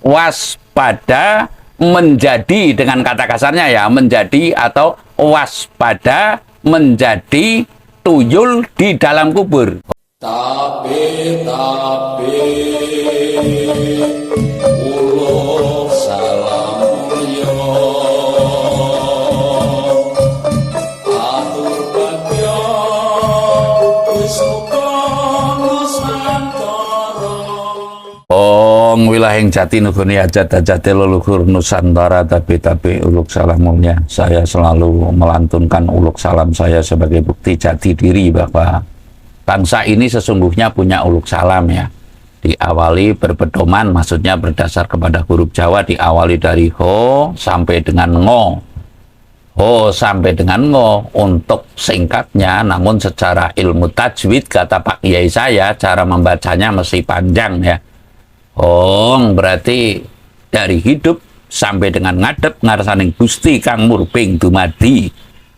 waspada menjadi, dengan kata kasarnya ya, menjadi atau waspada menjadi tuyul di dalam kubur. Tapi uluk salam yo atur bagyo wisuka nusantara. Ong wilahing jati nuguni hajat-hajate leluhur Nusantara, tapi uluk salamnya. Saya selalu melantunkan uluk salam saya sebagai bukti jati diri bahwa bangsa ini sesungguhnya punya uluk salam ya. Diawali berpedoman, maksudnya berdasar kepada huruf Jawa, diawali dari ho sampai dengan ngo. Ho sampai dengan ngo untuk singkatnya, namun secara ilmu tajwid kata Pak Kiai saya, cara membacanya mesti panjang ya. Hong berarti dari hidup sampai dengan ngadep ngarsaning Gusti Kang Murbing dumadi,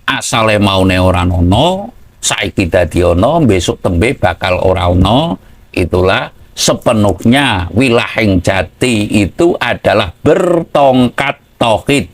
asale maune ora ono, saiki dadi ono, besok tembe bakal ora ono. Itulah sepenuhnya wilahing jati itu adalah bertongkat tauhid.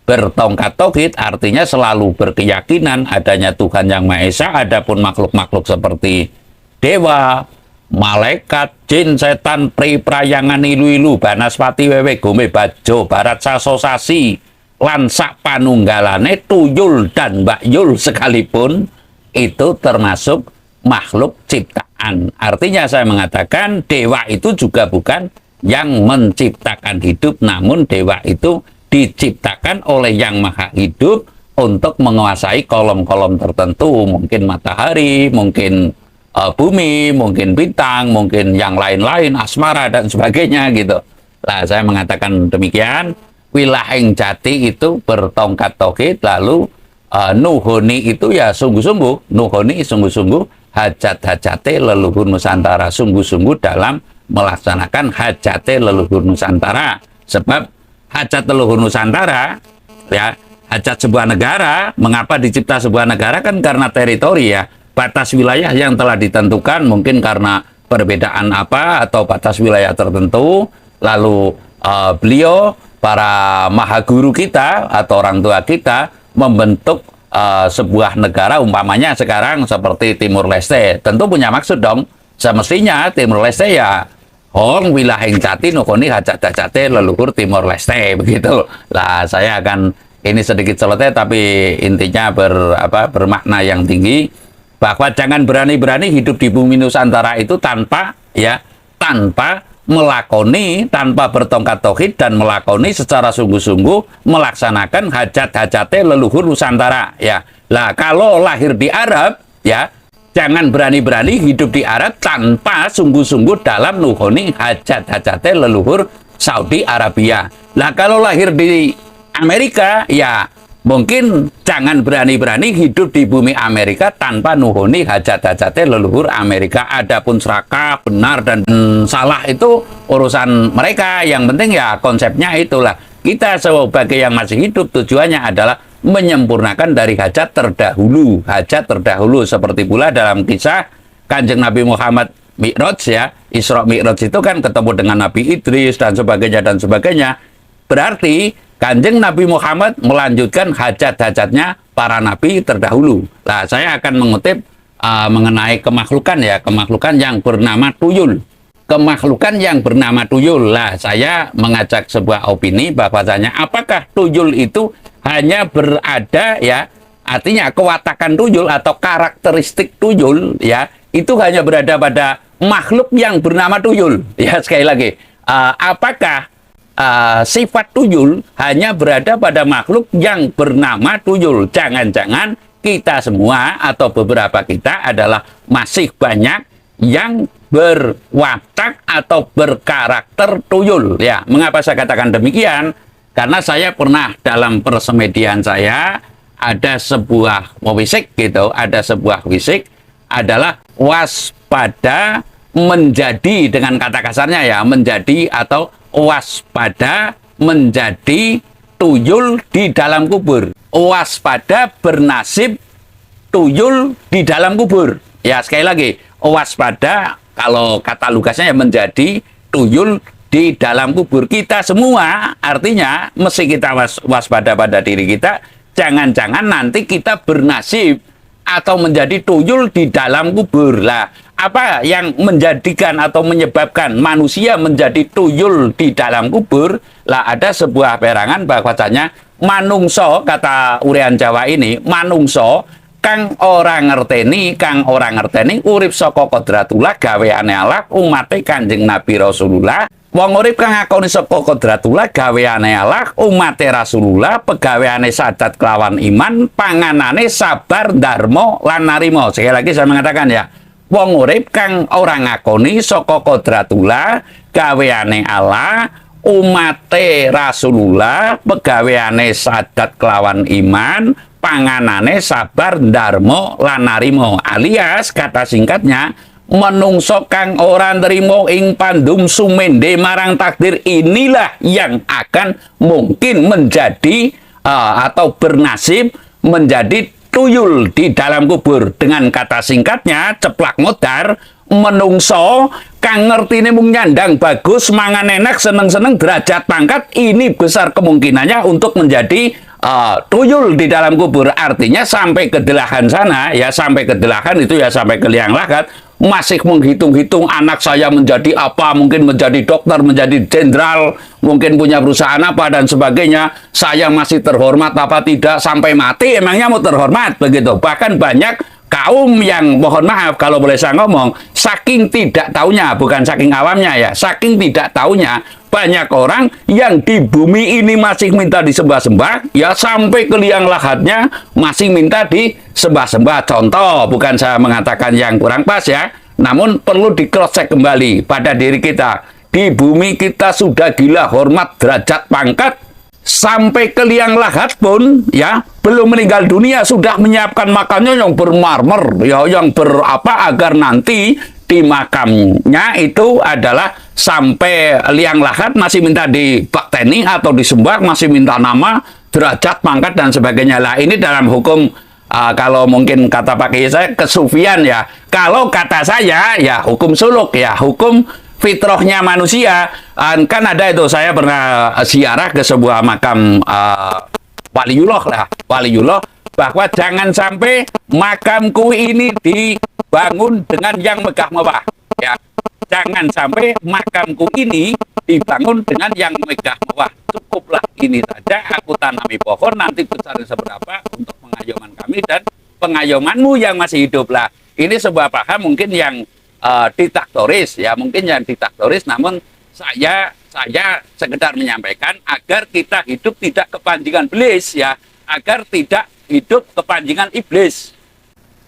Bertongkat tauhid artinya selalu berkeyakinan adanya Tuhan Yang Maha Esa, adapun makhluk-makhluk seperti dewa, malaikat, jin, setan, pri, prayangan, ilu-ilu, banaspati, wewe, gome, bajo, barat, saso, sasi, lan sak panunggalane, tuyul dan bakyul sekalipun, itu termasuk makhluk ciptaan. Artinya saya mengatakan dewa itu juga bukan yang menciptakan hidup, namun dewa itu diciptakan oleh Yang Maha Hidup untuk menguasai kolom-kolom tertentu, mungkin matahari, mungkin bumi, mungkin bintang, mungkin yang lain-lain, asmara dan sebagainya gitu. Lah saya mengatakan demikian, wilahing jati itu bertongkat tauhid, lalu nuhoni itu ya sungguh-sungguh, nuhoni sungguh-sungguh hajat-hajate leluhur Nusantara, sungguh-sungguh dalam melaksanakan hajate leluhur Nusantara. Sebab hajat leluhur Nusantara ya, hajat sebuah negara, mengapa dicipta sebuah negara kan karena teritori ya, batas wilayah yang telah ditentukan, mungkin karena perbedaan apa atau batas wilayah tertentu, lalu beliau, para mahaguru kita atau orang tua kita membentuk sebuah negara, umpamanya sekarang seperti Timur Leste, tentu punya maksud dong. Semestinya Timur Leste ya hong wilahing jati nukoni hajat-hajate leluhur Timur Leste, begitu. Lah saya akan ini sedikit celoteh tapi intinya bermakna yang tinggi, bahwa jangan berani-berani hidup di bumi Nusantara itu tanpa melakoni, tanpa bertongkat tauhid dan melakoni secara sungguh-sungguh melaksanakan hajat-hajate leluhur Nusantara ya. Lah kalau lahir di Arab ya, jangan berani-berani hidup di Arab tanpa sungguh-sungguh dalam nuhoni hajat-hajate leluhur Saudi Arabia. Lah kalau lahir di Amerika ya, mungkin jangan berani-berani hidup di bumi Amerika tanpa nuhuni hajat-hajate leluhur Amerika. Adapun serakah, benar dan salah itu urusan mereka. Yang penting ya konsepnya itulah. Kita sebagai yang masih hidup tujuannya adalah menyempurnakan dari hajat terdahulu. Hajat terdahulu seperti pula dalam kisah Kanjeng Nabi Muhammad Mi'raj ya. Isra Mi'raj itu kan ketemu dengan Nabi Idris dan sebagainya dan sebagainya. Berarti Kanjeng Nabi Muhammad melanjutkan hajat-hajatnya para nabi terdahulu. Nah, saya akan mengutip mengenai kemakhlukan ya, kemakhlukan yang bernama tuyul. Kemakhlukan yang bernama tuyul. Lah, saya mengajak sebuah opini bahwasanya apakah tuyul itu hanya berada ya, artinya kewatakan tuyul atau karakteristik tuyul ya, itu hanya berada pada makhluk yang bernama tuyul. Ya, sekali lagi, apakah sifat tuyul hanya berada pada makhluk yang bernama tuyul? Jangan-jangan kita semua atau beberapa kita adalah masih banyak yang berwatak atau berkarakter tuyul ya. Mengapa saya katakan demikian? Karena saya pernah dalam persemedian saya ada sebuah wisik gitu, ada sebuah wisik adalah waspada menjadi, dengan kata kasarnya ya, menjadi atau waspada menjadi tuyul di dalam kubur. Waspada bernasib tuyul di dalam kubur. Ya, sekali lagi, waspada kalau kata lugasnya ya menjadi tuyul di dalam kubur. Kita semua artinya mesti kita waspada pada diri kita, jangan-jangan nanti kita bernasib atau menjadi tuyul di dalam kubur. Lah, apa yang menjadikan atau menyebabkan manusia menjadi tuyul di dalam kubur? Lah, ada sebuah perangan bahwasanya manungso, kata urean Jawa ini, manungso kang orang ngerteni urip saka kodratullah gaweane Allah umate Kanjeng Nabi Rasulullah. Wong urip kang ngakoni saka kodratullah gaweane Allah umate Rasulullah, pegaweane sadat kelawan iman, panganane sabar dharma lan narima. Sekali lagi saya mengatakan ya, wong urip kang ora ngakoni saka kodratullah gaweane Allah umate Rasulullah, pegaweane sadat kelawan iman, panganane sabar dharma lan narima, alias kata singkatnya menungso kang ora nrimo ing pandum sumende marang takdir, inilah yang akan mungkin menjadi atau bernasib menjadi tuyul di dalam kubur. Dengan kata singkatnya, ceplak modar, menungso kang ngertine mung nyandang bagus, mangan enak, seneng-seneng, derajat pangkat, ini besar kemungkinannya untuk menjadi tuyul di dalam kubur. Artinya sampai ke delahan sana, ya sampai ke delahan itu ya sampai ke liang lahat, masih menghitung-hitung anak saya menjadi apa, mungkin menjadi dokter, menjadi jenderal, mungkin punya perusahaan apa dan sebagainya, saya masih terhormat apa tidak, sampai mati emangnya mau terhormat begitu. Bahkan banyak kaum yang, mohon maaf kalau boleh saya ngomong, saking tidak taunya, bukan saking awamnya ya, saking tidak taunya, banyak orang yang di bumi ini masih minta disembah-sembah, ya sampai ke liang lahatnya masih minta disembah-sembah. Contoh, bukan saya mengatakan yang kurang pas ya, namun perlu di cross check kembali pada diri kita. Di bumi kita sudah gila hormat, derajat, pangkat, sampai ke liang lahat pun ya belum meninggal dunia sudah menyiapkan makannya yang bermarmer ya, yang berapa, agar nanti di makamnya itu adalah sampai liang lahat masih minta dibakteni atau disembah, masih minta nama, derajat, pangkat dan sebagainya. Lah ini dalam hukum kalau mungkin kata Pak Kiai saya kesufian ya. Kalau kata saya ya hukum suluk ya, hukum fitrahnya manusia. Kan ada itu, saya pernah ziarah ke sebuah makam waliullah lah, waliullah, bahwa jangan sampai makamku ini dibangun dengan yang megah mewah ya, jangan sampai makamku ini dibangun dengan yang megah mewah, cukuplah ini saja aku tanami pohon, nanti besar seberapa untuk pengayoman kami dan pengayomanmu yang masih hidup. Lah ini sebuah paham mungkin yang diktatoris ya, mungkin yang diktatoris, namun saya sekedar menyampaikan agar kita hidup tidak kepanjingan iblis ya, agar tidak hidup kepanjingan iblis.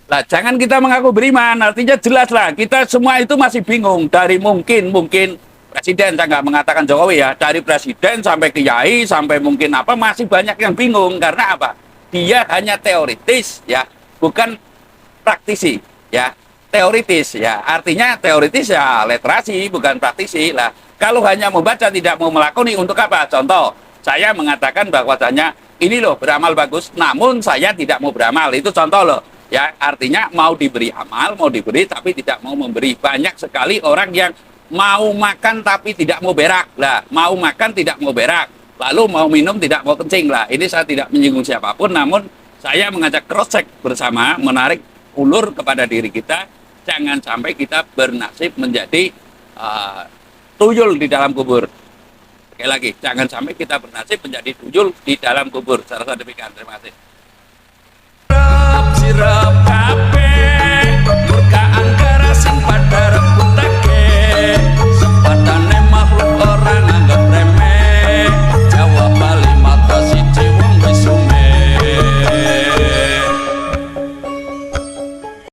Lah jangan kita mengaku beriman, artinya jelas lah kita semua itu masih bingung, dari mungkin presiden, saya nggak mengatakan Jokowi ya, dari presiden sampai kiai sampai mungkin apa, masih banyak yang bingung. Karena apa? Dia hanya teoritis ya, bukan praktisi ya, teoritis ya, artinya teoritis ya literasi, bukan praktisi. Lah kalau hanya membaca tidak mau melakoni, untuk apa? Contoh, saya mengatakan bahwasanya ini loh beramal bagus, namun saya tidak mau beramal, itu contoh loh ya, artinya mau diberi amal, mau diberi tapi tidak mau memberi. Banyak sekali orang yang mau makan tapi tidak mau berak. Lah mau makan tidak mau berak, lalu mau minum tidak mau kencing. Lah ini saya tidak menyinggung siapapun, namun saya mengajak cross check bersama, menarik ulur kepada diri kita, jangan sampai kita bernasib menjadi tuyul di dalam kubur. Sekali lagi, jangan sampai kita bernasib menjadi tuyul di dalam kubur. Saya rasa demikian. Terima kasih.